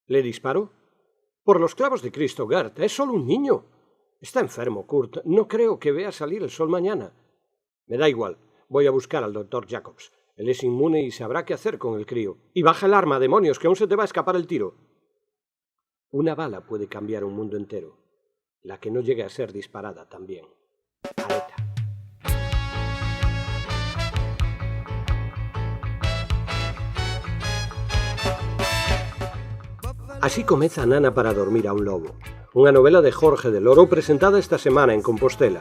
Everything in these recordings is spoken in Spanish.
¿Le disparó? Por los clavos de Cristo, Gert, es solo un niño. Está enfermo, Kurt. No creo que vea salir el sol mañana. Me da igual. Voy a buscar al doctor Jacobs. Él es inmune y sabrá qué hacer con el crío. Y baja el arma, demonios, que aún se te va a escapar el tiro. Una bala puede cambiar un mundo entero. La que no llegue a ser disparada también. Aleta. Así comeza Nana para dormir a un lobo, unha novela de Jorge de Loro presentada esta semana en Compostela.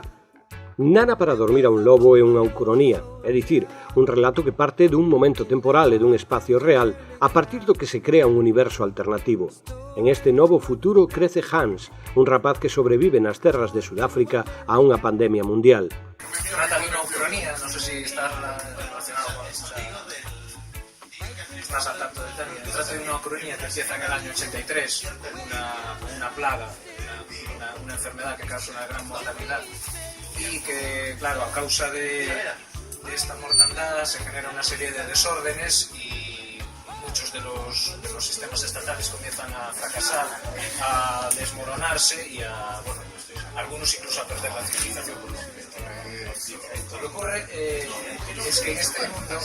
Nana para dormir a un lobo é unha ucronía, é dicir, un relato que parte dun momento temporal e dun espacio real a partir do que se crea un universo alternativo. En este novo futuro crece Hans, un rapaz que sobrevive nas terras de Sudáfrica a unha pandemia mundial. Trata de unha ucronía, non sei se está relacionado con esta... Estás al tanto del término. Trata de una ucronía que empieza en el año 83 con una plaga, una enfermedad que causa una gran mortalidad y que, claro, a causa de esta mortandad se genera una serie de desórdenes y muchos de los sistemas estatales comienzan a fracasar, a desmoronarse y a, bueno, algunos incluso a perder la civilización por completo. Lo que ocurre es que en este mundo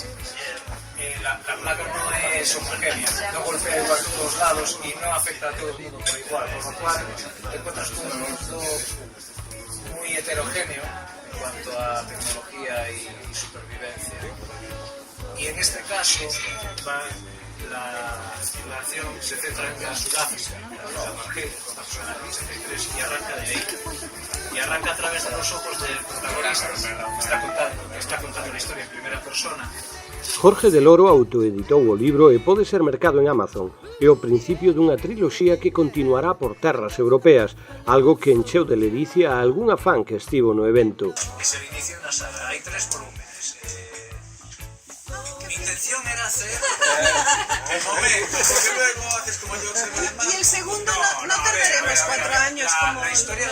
la plaga no es homogénea, no golpea igual a todos lados y no afecta a todo el mundo por igual, por lo cual te encuentras con un mundo muy heterogéneo en cuanto a tecnología y supervivencia. Y en este caso la acción se centra en Sudáfrica, la Margel, cuando suena el 83, y arranca de ahí. Y arranca a través de los ojos del protagonista, que está contando la historia en primera persona. Jorge de Loro autoeditou o libro e pode ser mercado en Amazon. É o principio dunha triloxía que continuará por terras europeas, algo que encheu de ledicia a algún afán que estivo no evento. Es el inicio de una saga, hay 3 volúmenes. Mi intención era hacer... porque luego haces como yo. Y el segundo no tardaremos 4 años como... La historia...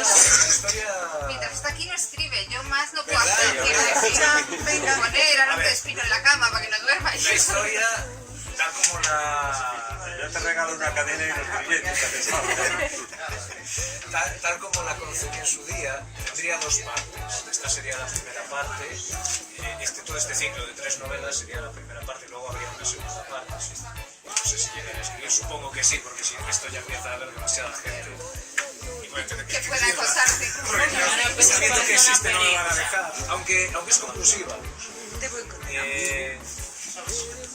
Mientras está aquí no escribe, yo más no puedo hacer. Quiero decir, venga, poner a de espino en la cama para que no duerma. La historia, tal como Yo te regalo una cadena y unos grilletes. Tal como la concebí en su día, tendría 2 partes. Esta sería la primera parte. Todo este ciclo de 3 novelas sería la primera parte y luego habría una segunda parte. No sé si llegaré a escribir, supongo que sí, porque si esto ya empieza a haber demasiada gente. Que pueda acosarte. Sabiendo que existe no me van a dejar, aunque es conclusiva.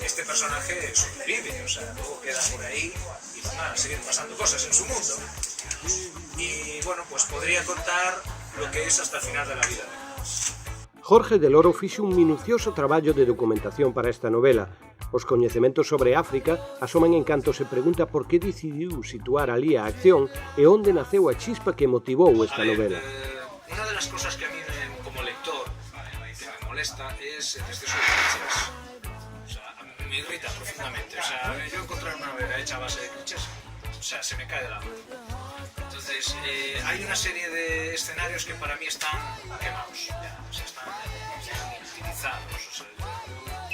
Este personaje sobrevive, o sea, luego queda por ahí y van a seguir pasando cosas en su mundo. Y bueno, pues podría contar lo que es hasta el final de la vida. Jorge de Loro fixo un minucioso traballo de documentación para esta novela. Os coñecementos sobre África asoman en canto se pregunta por que decidiu situar ali a acción e onde naceu a chispa que motivou esta novela. Una de las cosas que a mí como lector me molesta es el exceso de clichés. O sea, me irrita profundamente. O sea, yo encontrar una novela hecha a base de clichés, o sea, se me cae de la mano. Entonces, hay una serie de escenarios que para mí están quemados, ya, o sea, están utilizados. O sea,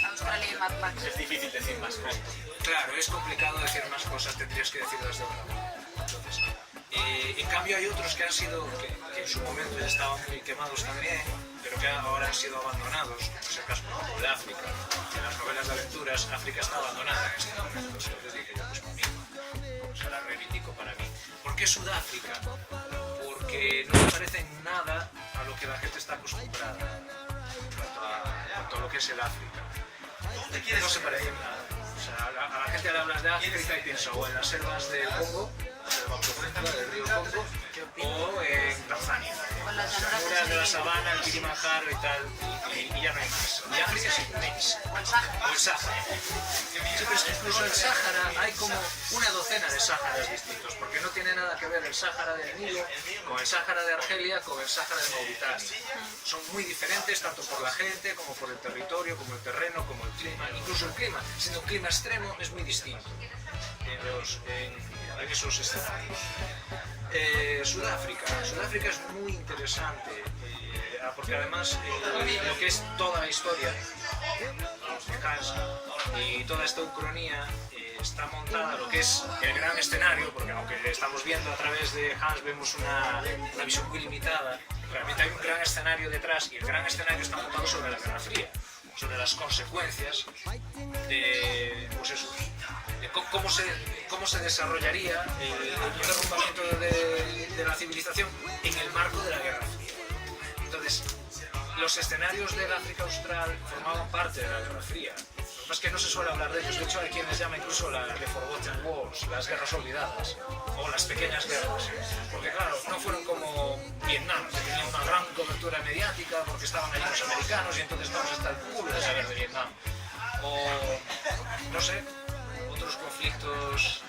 Australia y Mad Max. Es difícil decir más cosas. claro, es complicado decir más cosas, tendrías que decirlas de otra manera. Entonces, en cambio hay otros que han sido, que en su momento ya estaban muy quemados también, pero que ahora han sido abandonados, como es el caso de África. En las novelas de aventuras, África está abandonada en este momento, entonces dije yo, pues conmigo, o sea, la reivindico para mí. ¿Por qué Sudáfrica? Porque no me parece nada a lo que la gente está acostumbrada en cuanto a lo que es el África. No se parece en nada. O sea, a la gente le hablas de África y piensa o en las selvas del Congo, la selva profunda del río Congo, o en Tanzania, las llanuras de la sabana, el Kilimanjaro y tal, y ya no hay más. Y África es inmensa. O el Sáhara. Sí, pero es que incluso el Sáhara hay como una docena de Sáharas distintos, porque no tiene nada que ver el Sáhara del Nilo con el Sáhara de Argelia, con el Sáhara de Mauritania. Son muy diferentes tanto por la gente, como por el territorio, como el terreno, como el clima. Incluso el clima, siendo un clima extremo, es muy distinto en esos escenarios. Sudáfrica es muy interesante porque además lo que es toda la historia de Hans y toda esta ucronía está montada lo que es el gran escenario, porque aunque estamos viendo a través de Hans vemos una visión muy limitada, realmente hay un gran escenario detrás, y el gran escenario está montado sobre la Guerra Fría, sobre las consecuencias de, pues eso, de cómo se desarrollaría el derrumbamiento de la civilización en el marco de la Guerra Fría. Entonces, los escenarios del África Austral formaban parte de la Guerra Fría. Lo que pasa es que no se suele hablar de ellos. De hecho, hay quienes llaman incluso The Forgotten Wars, las guerras olvidadas, o las pequeñas guerras. Porque claro, no fueron como Vietnam, que tenía una gran cobertura mediática porque estaban allí los americanos y entonces estamos hasta el culo de saber de Vietnam. O, no sé, otros conflictos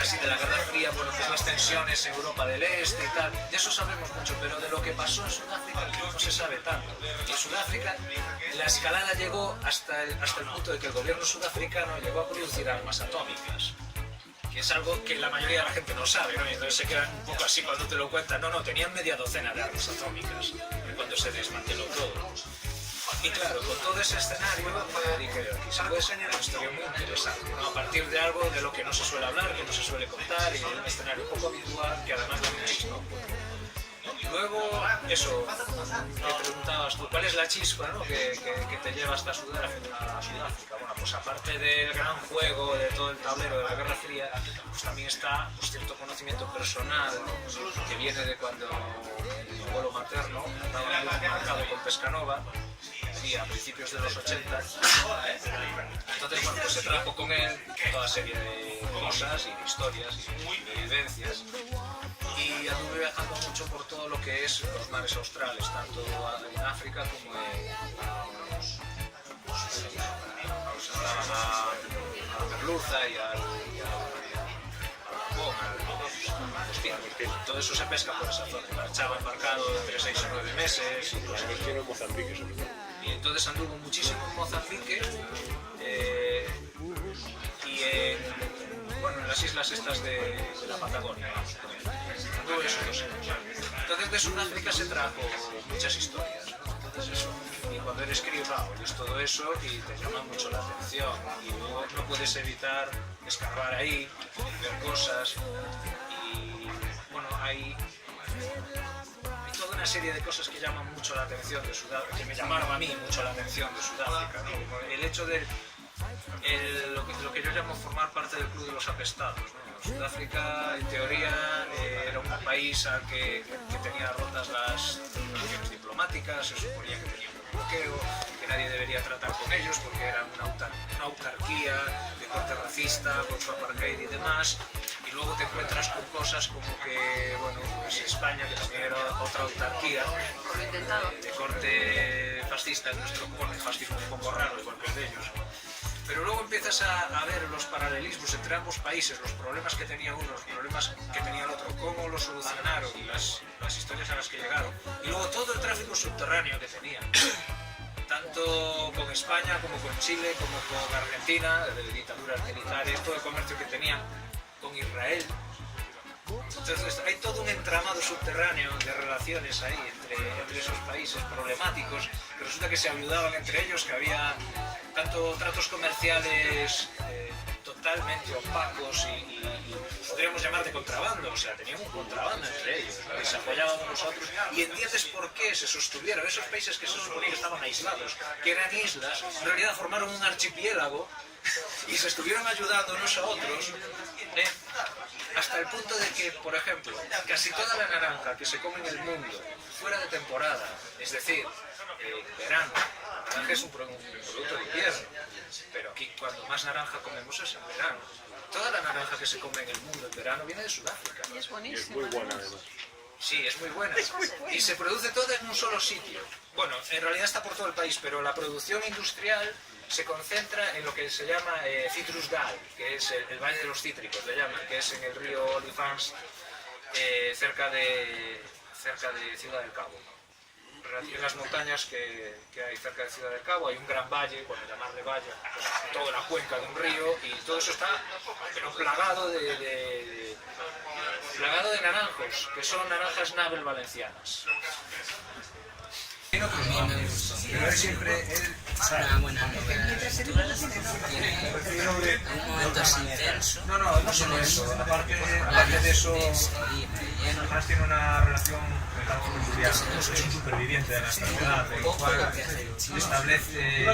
así de la Guerra Fría, bueno, pues las tensiones en Europa del Este y tal, de eso sabemos mucho, pero de lo que pasó en Sudáfrica no se sabe tanto. Y en Sudáfrica la escalada llegó hasta el punto de que el gobierno sudafricano llegó a producir armas atómicas, que es algo que la mayoría de la gente no sabe, ¿no? Y entonces se quedan un poco así cuando te lo cuentan. No, tenían media docena de armas atómicas cuando se desmanteló todo. Y claro, con todo ese escenario dije, quizá puede ser una historia muy interesante, ¿no? A partir de algo de lo que no se suele hablar, que no se suele contar, y de un escenario poco habitual, que además da muchísimo. Y luego, eso, me preguntabas tú, ¿cuál es la chispa, ¿no? que te lleva hasta Sudáfrica? Bueno, pues aparte del gran juego, de todo el tablero de la Guerra Fría, pues también está pues, cierto conocimiento personal que viene de cuando mi abuelo materno estaba muy marcado con Pescanova, y a principios de los 80. Entonces, bueno, pues se trajo con él toda serie de cosas y de historias y de vivencias. Y anduve viajando mucho por todo lo que es los mares australes, tanto en África como a la merluza y al todo eso se pesca por esa zona. Marchaba embarcado entre 6 o 9 meses. Y entonces anduvo muchísimo en Mozambique y en las islas estas de la Patagonia. Anduvo eso, no sé. Entonces de Sudáfrica se trajo muchas historias, ¿no? Entonces eso. Y cuando eres crío, claro, ves todo eso y te llama mucho la atención. Y luego no puedes evitar escarbar ahí, ver cosas. Y bueno, hay toda una serie de cosas que llaman mucho la atención de Sudáfrica, que me llamaron a mí mucho la atención de Sudáfrica, ¿no? Como el hecho de lo que yo llamo formar parte del club de los apestados, ¿no? Sudáfrica, en teoría, era un país al que tenía rotas las relaciones diplomáticas, se suponía que tenía un bloqueo, que nadie debería tratar con ellos porque era una autarquía de corte racista, con su apartheid y demás. Y luego te encuentras con cosas como que, bueno, pues España, que también era otra autarquía, de corte fascista, bueno, el fascismo un poco raro, igual que el de ellos. Pero luego empiezas a ver los paralelismos entre ambos países, los problemas que tenía uno, los problemas que tenía el otro, cómo los solucionaron, las historias a las que llegaron. Y luego todo el tráfico subterráneo que tenían, tanto con España como con Chile, como con Argentina, de dictaduras militares, todo el comercio que tenían con Israel. Entonces hay todo un entramado subterráneo de relaciones ahí entre esos países problemáticos, que resulta que se ayudaban entre ellos, que había tanto tratos comerciales totalmente opacos y podríamos llamar de contrabando, o sea, tenían un contrabando entre ellos, ¿no? Y se apoyaban unos a otros, y entiendes por qué se sostuvieron esos países que se suponía que estaban aislados, que eran islas, en realidad formaron un archipiélago y se estuvieron ayudando unos a otros, hasta el punto de que, por ejemplo, casi toda la naranja que se come en el mundo fuera de temporada, es decir, verano, la naranja es un producto de invierno, pero aquí cuando más naranja comemos es en verano. Toda la naranja que se come en el mundo en verano viene de Sudáfrica. Y es buenísima. Es muy buena además. Sí, es muy buena. Y se produce todo en un solo sitio. Bueno, en realidad está por todo el país, pero la producción industrial se concentra en lo que se llama Citrus Valley, que es el Valle de los Cítricos, le llaman, que es en el río Olifants, cerca de Ciudad del Cabo. En las montañas que hay cerca de Ciudad del Cabo hay un gran valle, por llamarle valle, pues, toda la cuenca de un río, y todo eso está pero plagado de naranjos, que son naranjas Nabel valencianas. Pero él siempre, una buena novela de aventuras, tiene un momento así intenso. No solo eso, aparte de eso, además tiene una relación es un superviviente de la enfermedad, el cual establece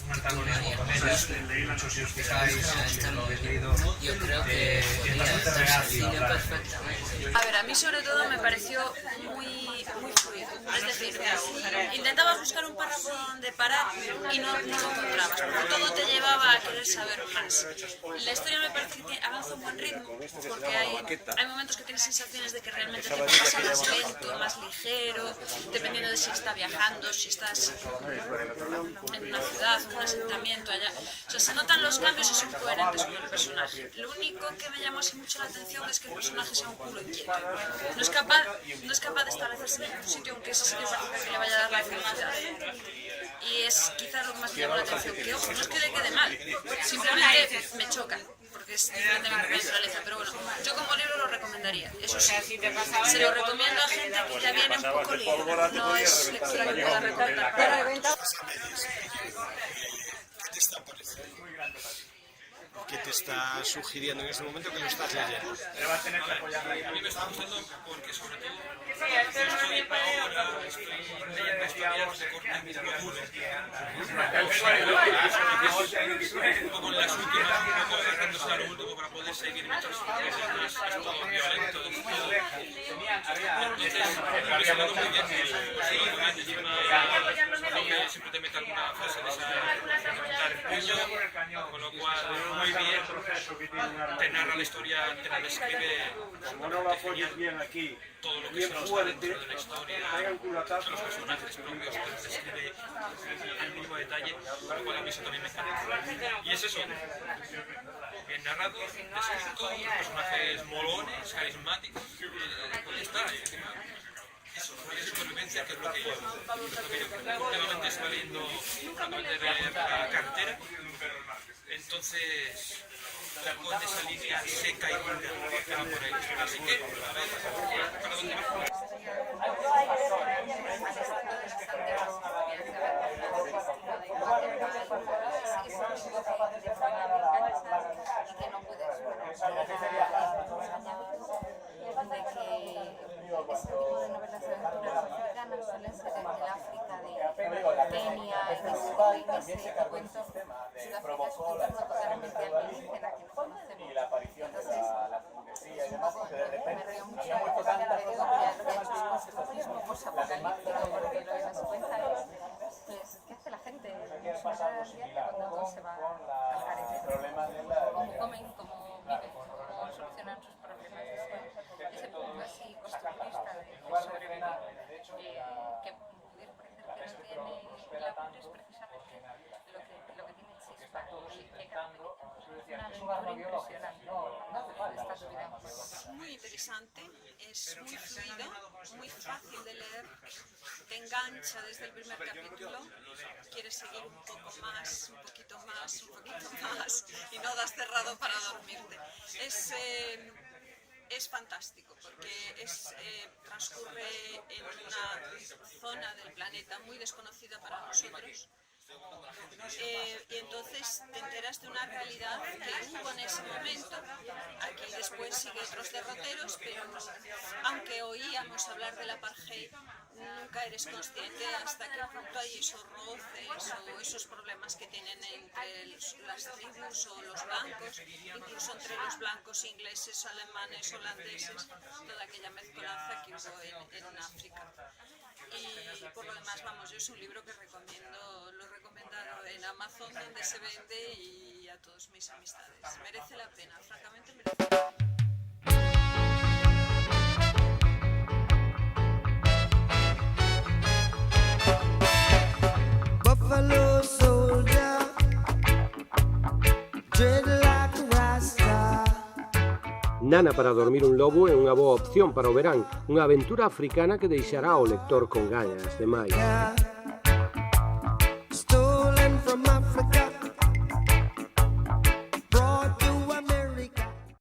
un antagonismo con ellos. No sé si os fijáis, si lo habéis leído, yo creo que es bastante reacio. A ver, a mí sobre todo me pareció muy fluido. Es decir, intentabas buscar un párrafo donde parar y no lo encontrabas, porque todo te llevaba a querer saber más. La historia me parece que avanza a un buen ritmo, porque hay momentos que tienes sensaciones de que realmente te pasa más lento, más ligero, dependiendo de si está viajando, si estás en una ciudad, en un asentamiento allá. O sea, se notan los cambios y son coherentes con el personaje. Lo único que me llamó así mucho la atención es que el personaje sea un culo inquieto. No es capaz de establecerse en un sitio, aunque ese sitio parece que le vaya a dar la felicidad. Y es quizás lo que más me llamó la atención, que ojo, no es que le quede mal, simplemente me choca, porque es diferente a mi naturaleza, pero bueno, yo como libro lo recomendaría, eso sí, se lo recomiendo a gente que ya viene un poco liada, no es lectura que pueda recomendar para eventos. ¿Qué te está pareciendo? ¿Qué te está sugiriendo en este momento que lo estás leyendo? A mí me está gustando porque sobre todo estoy ahora leyendo historias de corte muy duro. Un poco en las últimas, un poco agarrándose a lo último para poder seguir mientras es todo violento. Entonces, me está dando muy bien siempre te mete alguna frase de esa levantar el puño, con lo cual muy bien, te narra la historia, te la describe genial, todo lo que se nos da dentro de la historia, los personajes propios, te los describe al mínimo detalle, con lo cual a mí eso también me encanta. Y es eso, bien narrado, descrito, personajes molones, carismáticos, y está. Eso, de supervivencia, que es lo que yo creo. Últimamente estaba leyendo la cartera, entonces con esa línea seca y dura que va por ahí. Así que, a ver, ¿para dónde va? Ese tipo de novelas de aventuras africanas suelen ser en el África de Kenia, ese cuento. Sudáfrica es un entorno totalmente alienígena que no conocemos. Entonces, me río mucho de digo que lo que ha hecho es posapocalíptico, porque lo de las cuentas pues, ¿qué hace la gente en su vida cuando todo se va al garete? ¿Cómo comen, cómo viven, cómo solucionan sus problemas? Ese punto así costumbrista de sobrevivir, que pudiera parecer que no tiene la cumbre, es precisamente lo que tiene chispa, que una aventura impresionante esta vida. Es muy interesante, es muy fluido, muy fácil de leer, te engancha desde el primer capítulo, quieres seguir un poco más, un poquito más y no das cerrado para dormirte. Es fantástico porque transcurre en una zona del planeta muy desconocida para nosotros. Y entonces te enteras de una realidad que hubo en ese momento. Aquí después sigue otros derroteros, pero aunque oíamos hablar del apartheid, nunca eres consciente hasta qué punto hay esos roces o esos problemas que tienen entre las tribus o los blancos, incluso entre los blancos ingleses, alemanes, holandeses, toda aquella mezcolanza que hubo en África. Y por lo demás, vamos, yo es un libro que recomiendo, lo he recomendado en Amazon, donde se vende, y a todas mis amistades. Merece la pena, francamente merece la pena. Buffalo soldier, dreadlock rasta. Nana para dormir un lobo é unha boa opción para o verán, unha aventura africana que deixará o lector con gañas de máis.